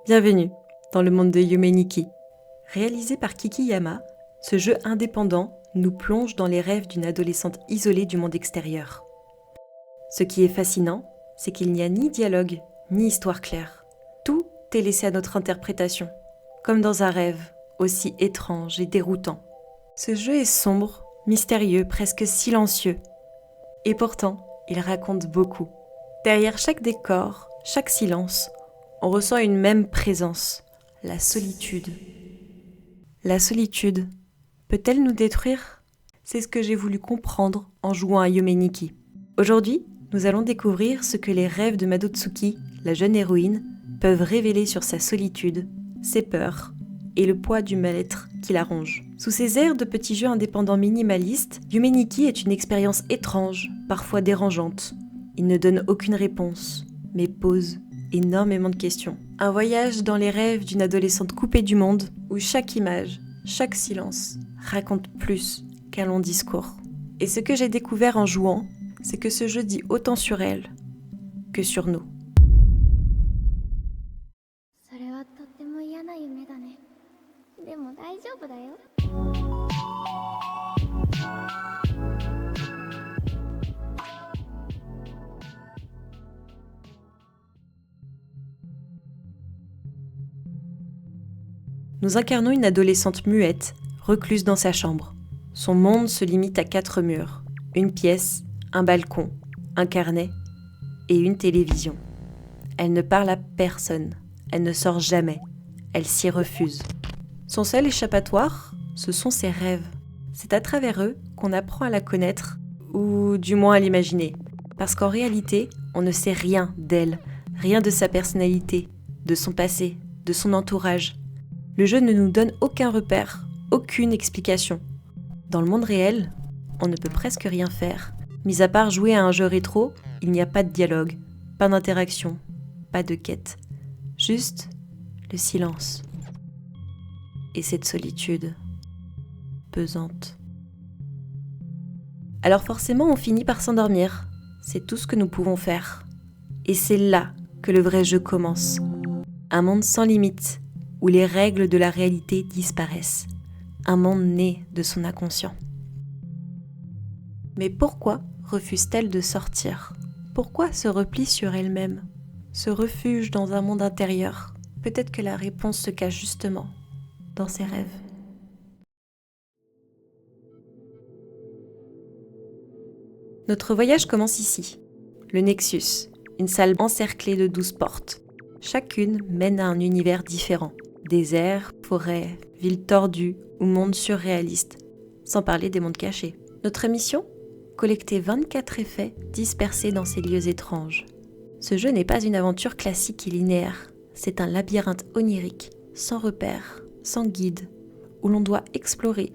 Bienvenue dans le monde de Yume Nikki. Réalisé par Kikiyama, ce jeu indépendant nous plonge dans les rêves d'une adolescente isolée du monde extérieur. Ce qui est fascinant, c'est qu'il n'y a ni dialogue, ni histoire claire. Tout est laissé à notre interprétation, comme dans un rêve, aussi étrange et déroutant. Ce jeu est sombre, mystérieux, presque silencieux. Et pourtant, il raconte beaucoup. Derrière chaque décor, chaque silence, on ressent une même présence, la solitude. La solitude, peut-elle nous détruire ? C'est ce que j'ai voulu comprendre en jouant à Yume Nikki. Aujourd'hui, nous allons découvrir ce que les rêves de Madotsuki, la jeune héroïne, peuvent révéler sur sa solitude, ses peurs et le poids du mal-être qui la ronge. Sous ses airs de petits jeux indépendants minimalistes, Yume Nikki est une expérience étrange, parfois dérangeante. Il ne donne aucune réponse, mais pose énormément de questions. Un voyage dans les rêves d'une adolescente coupée du monde, où chaque image, chaque silence raconte plus qu'un long discours. Et ce que j'ai découvert en jouant, c'est que ce jeu dit autant sur elle que sur nous. それはとっても嫌な夢だね。でも大丈夫だよ。Nous incarnons une adolescente muette, recluse dans sa chambre. Son monde se limite à 4 murs, une pièce, un balcon, un carnet et une télévision. Elle ne parle à personne, elle ne sort jamais, elle s'y refuse. Son seul échappatoire, ce sont ses rêves. C'est à travers eux qu'on apprend à la connaître, ou du moins à l'imaginer. Parce qu'en réalité, on ne sait rien d'elle, rien de sa personnalité, de son passé, de son entourage. Le jeu ne nous donne aucun repère, aucune explication. Dans le monde réel, on ne peut presque rien faire. Mis à part jouer à un jeu rétro, il n'y a pas de dialogue, pas d'interaction, pas de quête. Juste le silence. Et cette solitude pesante. Alors forcément, on finit par s'endormir. C'est tout ce que nous pouvons faire. Et c'est là que le vrai jeu commence. Un monde sans limite, où les règles de la réalité disparaissent. Un monde né de son inconscient. Mais pourquoi refuse-t-elle de sortir ? Pourquoi se replie sur elle-même ? Ce refuge dans un monde intérieur ? Peut-être que la réponse se cache justement dans ses rêves. Notre voyage commence ici. Le Nexus, une salle encerclée de 12 portes. Chacune mène à un univers différent. Déserts, forêts, villes tordues ou mondes surréalistes, sans parler des mondes cachés. Notre mission ? Collecter 24 effets dispersés dans ces lieux étranges. Ce jeu n'est pas une aventure classique et linéaire, c'est un labyrinthe onirique, sans repères, sans guide, où l'on doit explorer,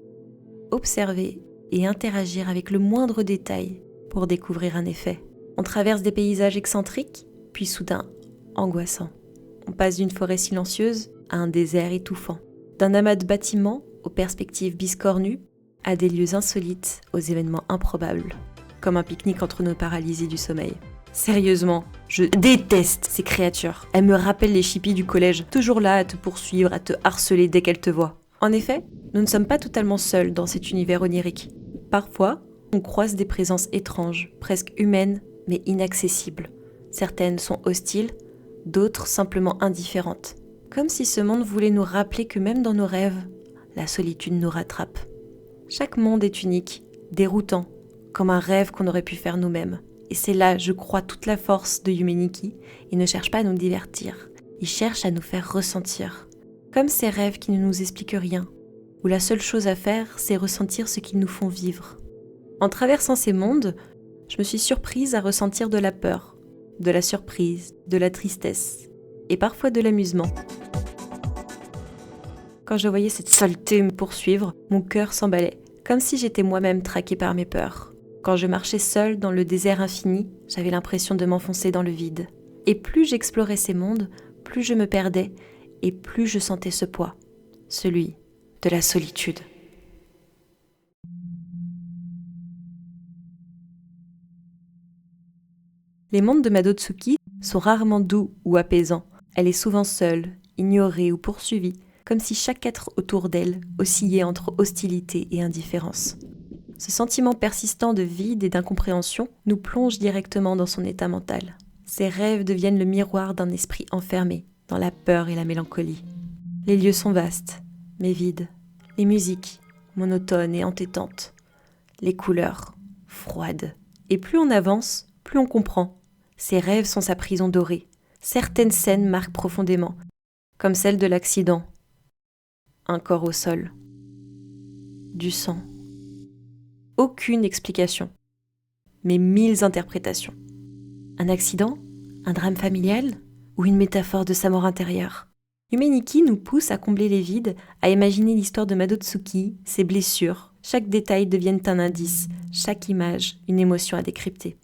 observer et interagir avec le moindre détail pour découvrir un effet. On traverse des paysages excentriques, puis soudain angoissants. On passe d'une forêt silencieuse à un désert étouffant, d'un amas de bâtiments aux perspectives biscornues, à des lieux insolites aux événements improbables, comme un pique-nique entre nos paralysés du sommeil. Sérieusement, je déteste ces créatures. Elles me rappellent les chippies du collège, toujours là à te poursuivre, à te harceler dès qu'elles te voient. En effet, nous ne sommes pas totalement seuls dans cet univers onirique. Parfois, on croise des présences étranges, presque humaines, mais inaccessibles. Certaines sont hostiles, d'autres simplement indifférentes. Comme si ce monde voulait nous rappeler que même dans nos rêves, la solitude nous rattrape. Chaque monde est unique, déroutant, comme un rêve qu'on aurait pu faire nous-mêmes. Et c'est là, je crois, toute la force de Yume Nikki. Il ne cherche pas à nous divertir, il cherche à nous faire ressentir. Comme ces rêves qui ne nous expliquent rien, où la seule chose à faire, c'est ressentir ce qu'ils nous font vivre. En traversant ces mondes, je me suis surprise à ressentir de la peur, de la surprise, de la tristesse, et parfois de l'amusement. Quand je voyais cette saleté me poursuivre, mon cœur s'emballait, comme si j'étais moi-même traquée par mes peurs. Quand je marchais seule dans le désert infini, j'avais l'impression de m'enfoncer dans le vide. Et plus j'explorais ces mondes, plus je me perdais et plus je sentais ce poids, celui de la solitude. Les mondes de Madotsuki sont rarement doux ou apaisants. Elle est souvent seule, ignorée ou poursuivie, comme si chaque être autour d'elle oscillait entre hostilité et indifférence. Ce sentiment persistant de vide et d'incompréhension nous plonge directement dans son état mental. Ses rêves deviennent le miroir d'un esprit enfermé, dans la peur et la mélancolie. Les lieux sont vastes, mais vides. Les musiques, monotones et entêtantes. Les couleurs, froides. Et plus on avance, plus on comprend. Ses rêves sont sa prison dorée. Certaines scènes marquent profondément, comme celle de l'accident. Un corps au sol. Du sang. Aucune explication, mais 1000 interprétations. Un accident? Un drame familial? Ou une métaphore de sa mort intérieure? Yume Nikki nous pousse à combler les vides, à imaginer l'histoire de Madotsuki, ses blessures. Chaque détail devienne un indice, chaque image une émotion à décrypter.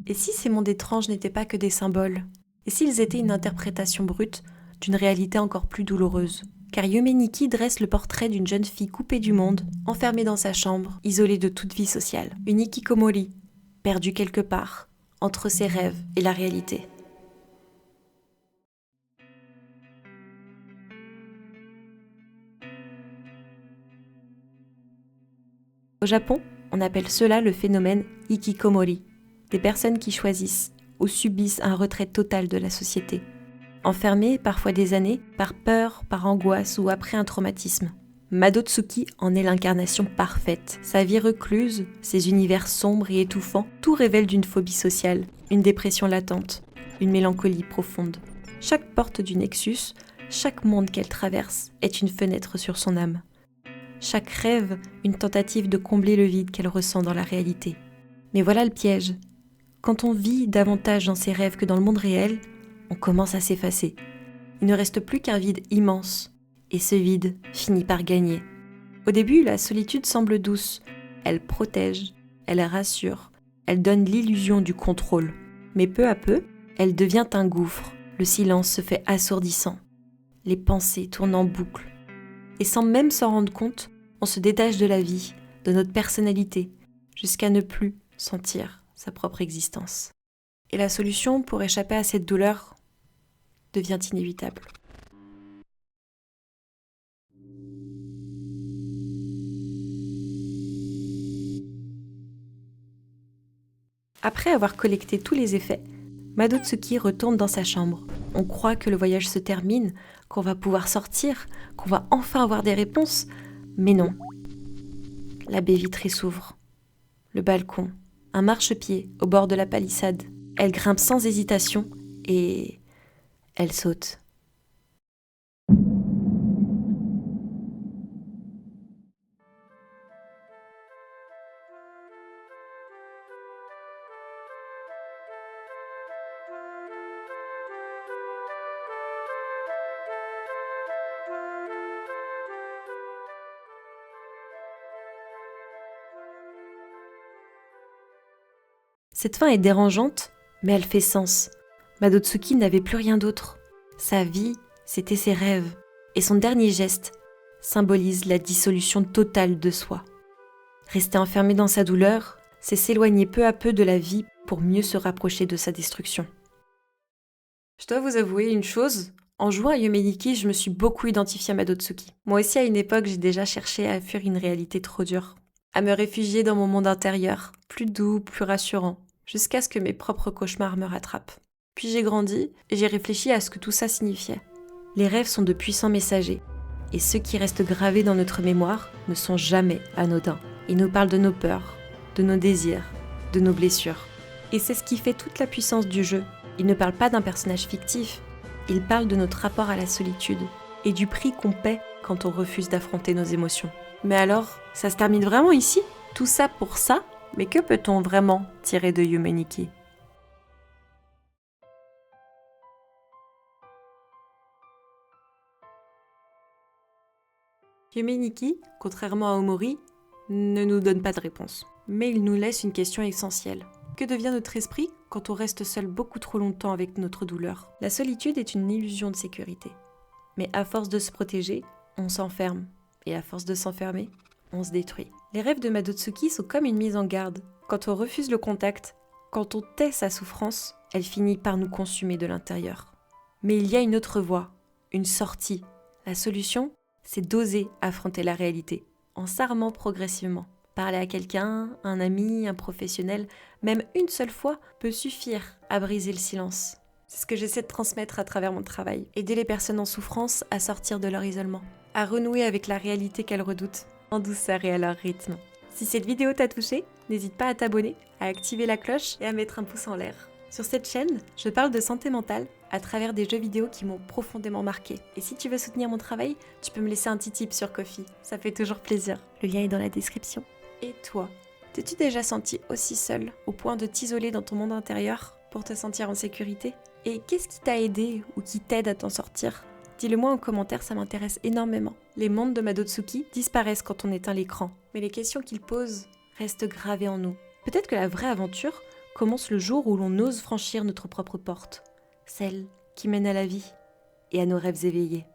Et si ces mondes étranges n'étaient pas que des symboles? Et s'ils étaient une interprétation brute d'une réalité encore plus douloureuse? Car Yume Nikki dresse le portrait d'une jeune fille coupée du monde, enfermée dans sa chambre, isolée de toute vie sociale. Une hikikomori, perdue quelque part, entre ses rêves et la réalité. Au Japon, on appelle cela le phénomène hikikomori, des personnes qui choisissent ou subissent un retrait total de la société. Enfermée, parfois des années, par peur, par angoisse ou après un traumatisme. Madotsuki en est l'incarnation parfaite. Sa vie recluse, ses univers sombres et étouffants, tout révèle d'une phobie sociale, une dépression latente, une mélancolie profonde. Chaque porte du Nexus, chaque monde qu'elle traverse est une fenêtre sur son âme. Chaque rêve, une tentative de combler le vide qu'elle ressent dans la réalité. Mais voilà le piège. Quand on vit davantage dans ses rêves que dans le monde réel, on commence à s'effacer. Il ne reste plus qu'un vide immense, et ce vide finit par gagner. Au début, la solitude semble douce. Elle protège, elle rassure, elle donne l'illusion du contrôle. Mais peu à peu, elle devient un gouffre. Le silence se fait assourdissant. Les pensées tournent en boucle. Et sans même s'en rendre compte, on se détache de la vie, de notre personnalité, jusqu'à ne plus sentir sa propre existence. Et la solution pour échapper à cette douleur devient inévitable. Après avoir collecté tous les effets, Madotsuki retourne dans sa chambre. On croit que le voyage se termine, qu'on va pouvoir sortir, qu'on va enfin avoir des réponses. Mais non. La baie vitrée s'ouvre. Le balcon, un marchepied au bord de la palissade. Elle grimpe sans hésitation et elle saute. Cette fin est dérangeante, mais elle fait sens. Madotsuki n'avait plus rien d'autre. Sa vie, c'était ses rêves. Et son dernier geste symbolise la dissolution totale de soi. Rester enfermé dans sa douleur, c'est s'éloigner peu à peu de la vie pour mieux se rapprocher de sa destruction. Je dois vous avouer une chose, en jouant à Yume Nikki, je me suis beaucoup identifiée à Madotsuki. Moi aussi, à une époque, j'ai déjà cherché à fuir une réalité trop dure, à me réfugier dans mon monde intérieur, plus doux, plus rassurant, jusqu'à ce que mes propres cauchemars me rattrapent. Puis j'ai grandi et j'ai réfléchi à ce que tout ça signifiait. Les rêves sont de puissants messagers, et ceux qui restent gravés dans notre mémoire ne sont jamais anodins. Ils nous parlent de nos peurs, de nos désirs, de nos blessures. Et c'est ce qui fait toute la puissance du jeu. Il ne parle pas d'un personnage fictif, il parle de notre rapport à la solitude et du prix qu'on paie quand on refuse d'affronter nos émotions. Mais alors, ça se termine vraiment ici? Tout ça pour ça? Mais que peut-on vraiment tirer de Yume Nikki? Yume Nikki, contrairement à Omori, ne nous donne pas de réponse. Mais il nous laisse une question essentielle. Que devient notre esprit quand on reste seul beaucoup trop longtemps avec notre douleur? La solitude est une illusion de sécurité. Mais à force de se protéger, on s'enferme. Et à force de s'enfermer, on se détruit. Les rêves de Madotsuki sont comme une mise en garde. Quand on refuse le contact, quand on tait sa souffrance, elle finit par nous consumer de l'intérieur. Mais il y a une autre voie, une sortie. La solution, c'est d'oser affronter la réalité, en s'armant progressivement. Parler à quelqu'un, un ami, un professionnel, même une seule fois, peut suffire à briser le silence. C'est ce que j'essaie de transmettre à travers mon travail. Aider les personnes en souffrance à sortir de leur isolement, à renouer avec la réalité qu'elles redoutent, en douceur et à leur rythme. Si cette vidéo t'a touché, n'hésite pas à t'abonner, à activer la cloche et à mettre un pouce en l'air. Sur cette chaîne, je parle de santé mentale à travers des jeux vidéo qui m'ont profondément marqué. Et si tu veux soutenir mon travail, tu peux me laisser un petit tip sur Ko-fi. Ça fait toujours plaisir. Le lien est dans la description. Et toi, t'es-tu déjà senti aussi seul, au point de t'isoler dans ton monde intérieur pour te sentir en sécurité ? Et qu'est-ce qui t'a aidé ou qui t'aide à t'en sortir ? Dis-le-moi en commentaire, ça m'intéresse énormément. Les mondes de Madotsuki disparaissent quand on éteint l'écran, mais les questions qu'ils posent restent gravées en nous. Peut-être que la vraie aventure commence le jour où l'on ose franchir notre propre porte, celle qui mène à la vie et à nos rêves éveillés.